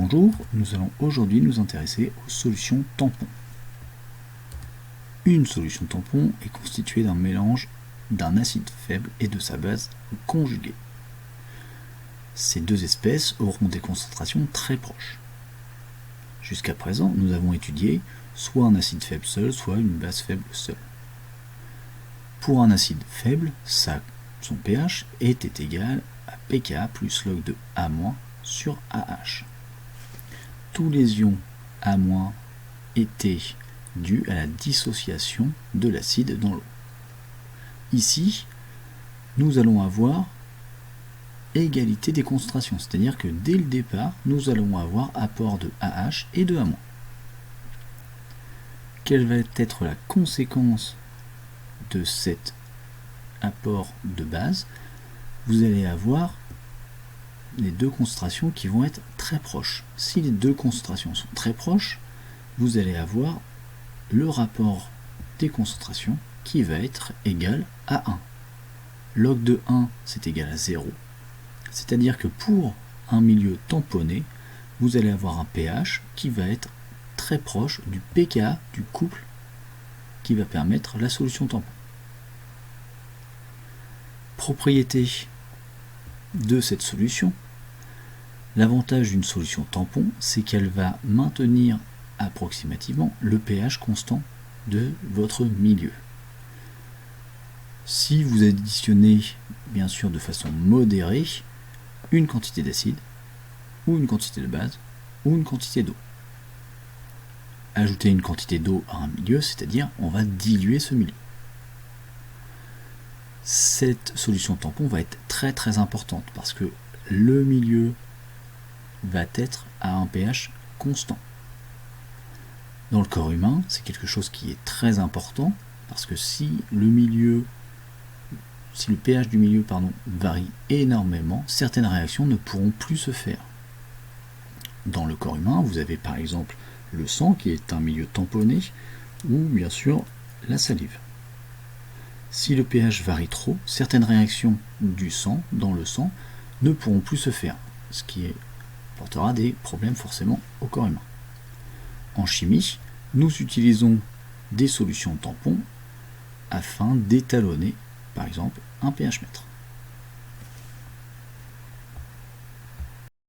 Bonjour, nous allons aujourd'hui nous intéresser aux solutions tampons. Une solution tampon est constituée d'un mélange d'un acide faible et de sa base conjuguée. Ces deux espèces auront des concentrations très proches. Jusqu'à présent, nous avons étudié soit un acide faible seul, soit une base faible seule. Pour un acide faible, son pH était égal à pKa plus log de A- sur AH. Tous les ions A- étaient dus à la dissociation de l'acide dans l'eau. Ici, nous allons avoir égalité des concentrations, c'est-à-dire que dès le départ, nous allons avoir apport de AH et de A-. Quelle va être la conséquence de cet apport de base? Vous allez avoir les deux concentrations qui vont être très proches. Si les deux concentrations sont très proches, vous allez avoir le rapport des concentrations qui va être égal à 1. Log de 1, c'est égal à 0. C'est-à-dire que pour un milieu tamponné, vous allez avoir un pH qui va être très proche du pKa du couple qui va permettre la solution tampon. Propriété de cette solution. L'avantage d'une solution tampon, c'est qu'elle va maintenir approximativement le pH constant de votre milieu. Si vous additionnez, bien sûr de façon modérée, une quantité d'acide, ou une quantité de base, ou une quantité d'eau. Ajouter une quantité d'eau à un milieu, c'est-à-dire on va diluer ce milieu. Cette solution tampon va être très très importante parce que le milieu va être à un pH constant. Dans le corps humain, c'est quelque chose qui est très important parce que si le pH du milieu varie énormément, certaines réactions ne pourront plus se faire. Dans le corps humain, vous avez par exemple le sang qui est un milieu tamponné ou bien sûr la salive. Si le pH varie trop, certaines réactions du sang, dans le sang, ne pourront plus se faire, ce qui portera des problèmes forcément au corps humain. En chimie, nous utilisons des solutions tampons afin d'étalonner, par exemple, un pH mètre.